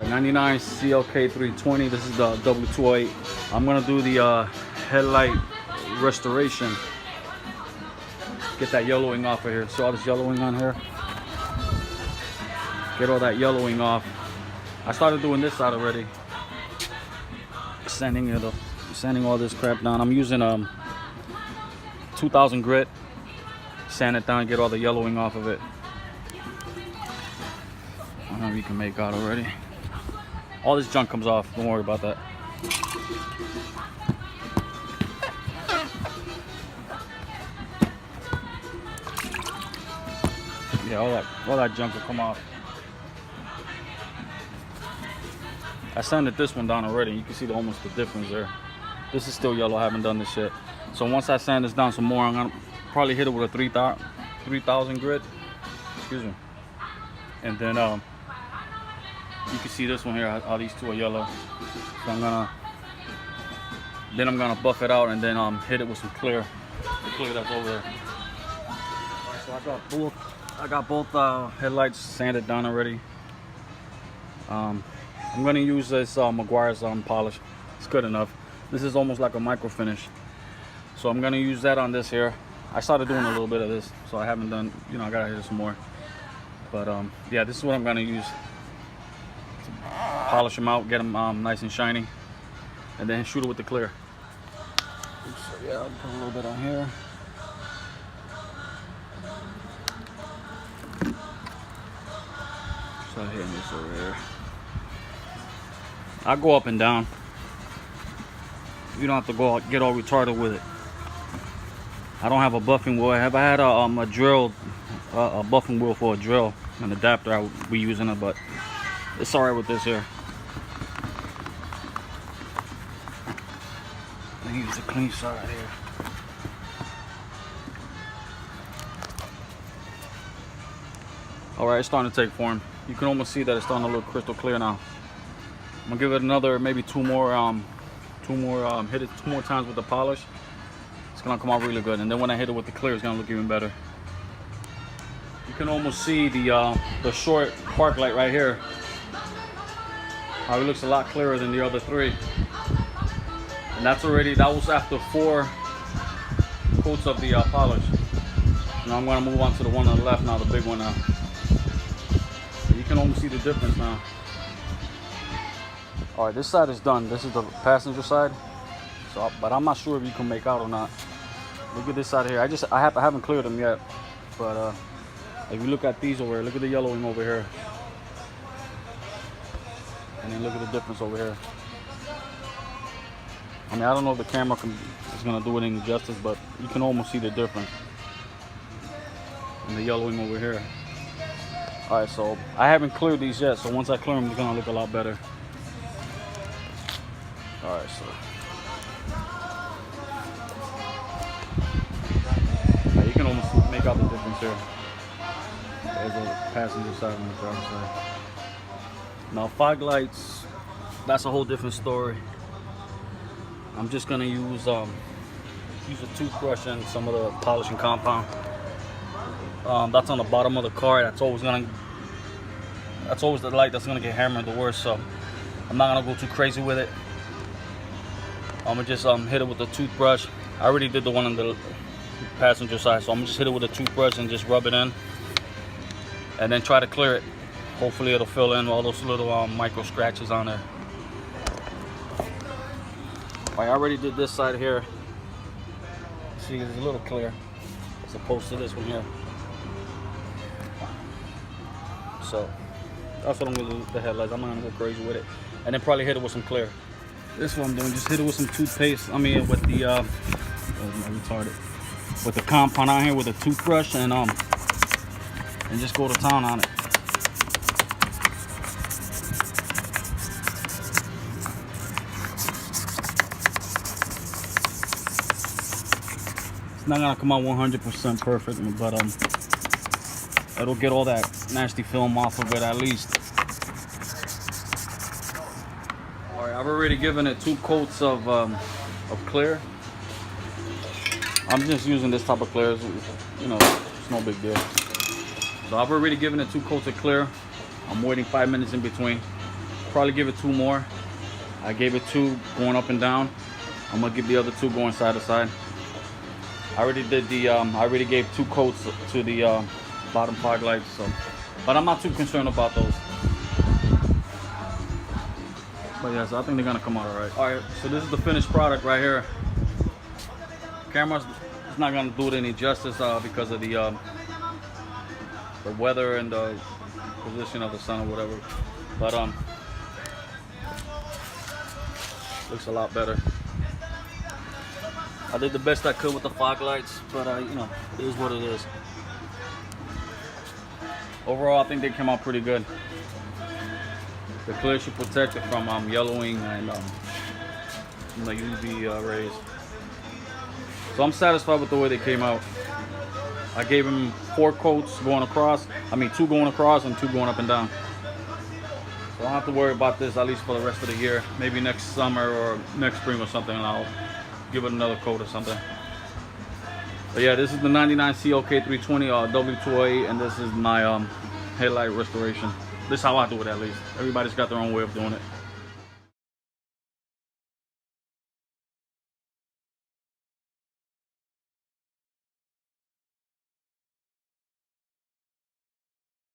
99 CLK320. This is the W208. I'm gonna do the headlight restoration. Get that yellowing off of here. See all this yellowing on here? Get all that yellowing off. I started doing this side already. Sanding all this crap down. I'm using 2000 grit. Sand it down, get all the yellowing off of it. I don't know if you can make out already. All this junk comes off. Don't worry about that. Yeah, all that junk will come off. I sanded this one down already. You can see almost the difference there. This is still yellow. I haven't done this yet. So once I sand this down some more, I'm gonna probably hit it with a 3000 grit. Excuse me. And then you can see this one here. How these two are yellow. So I'm gonna buff it out and then hit it with some clear. The clear that's over there. Alright, so I got both headlights sanded down already. I'm gonna use this Meguiar's polish. It's good enough. This is almost like a micro finish. So I'm gonna use that on this here. I started doing a little bit of this, so I haven't done, I gotta hit it some more. But yeah, this is what I'm gonna use. Polish them out, get them nice and shiny, and then shoot it with the clear. So yeah, I'll put a little bit on here. Start hitting this over here. I go up and down. You don't have to go get all retarded with it. I don't have a buffing wheel. I had a drill, a buffing wheel for a drill, an adapter. I would be using it, but it's alright with this here. I use the clean side here. Alright, it's starting to take form. You can almost see that it's starting to look crystal clear now. I'm gonna give it another maybe two more hit it 2 more times with the polish. It's gonna come out really good, and then when I hit it with the clear, it's gonna look even better. You can almost see the short park light right here. How it looks a lot clearer than the other 3. And that was after 4 coats of the polish. Now I'm gonna move on to the one on the left now, the big one now. You can almost see the difference now. All right, this side is done. This is the passenger side. So, but I'm not sure if you can make out or not. Look at this side here. I haven't cleared them yet. But if you look at these over here, look at the yellowing over here. And then look at the difference over here. I mean, I don't know if the camera is gonna do it any justice, but you can almost see the difference. And the yellowing over here. All right, so I haven't cleared these yet. So once I clear them, it's gonna look a lot better. All right, so now you can almost make out the difference here. There's the passenger side and the driver's side. Now fog lights, that's a whole different story. I'm just gonna use a toothbrush and some of the polishing compound. That's on the bottom of the car. That's always the light that's gonna get hammered the worst. So I'm not gonna go too crazy with it. I'm gonna just hit it with a toothbrush. I already did the one on the passenger side, so I'm gonna just hit it with a toothbrush and just rub it in, and then try to clear it. Hopefully it'll fill in all those little micro scratches on there. I already did this side here. See, it's a little clear as opposed to this one here. So that's what I'm gonna do with the headlights. I'm not gonna go crazy with it, and then probably hit it with some clear. This is what I'm doing. Just hit it with some toothpaste. I mean, with the with the compound on here with a toothbrush, and just go to town on it. It's not gonna come out 100% perfect, but it'll get all that nasty film off of it at least. All right, I've already given it 2 coats of clear. I'm just using this type of clear. It's no big deal. So I've already given it 2 coats of clear. I'm waiting 5 minutes in between. Probably give it 2 more. I gave it 2 going up and down. I'm gonna give the other 2 going side to side. I already did the I already gave 2 coats to the bottom fog lights, so but I'm not too concerned about those. But yeah, so I think they're gonna come out alright. Alright, so this is the finished product right here. Camera's it's not gonna do it any justice because of the weather and the position of the sun or whatever. But looks a lot better. I did the best I could with the fog lights, but you know, it is what it is. Overall, I think they came out pretty good. The clear should protect it from yellowing and you know, UV rays. So I'm satisfied with the way they came out. I gave them 4 coats going across. I mean 2 going across and 2 going up and down. So I don't have to worry about this at least for the rest of the year. Maybe next summer or next spring or something, and I'll give it another coat or something. But yeah, this is the 99 CLK320 W208, and this is my headlight restoration. This is how I do it at least. Everybody's got their own way of doing it.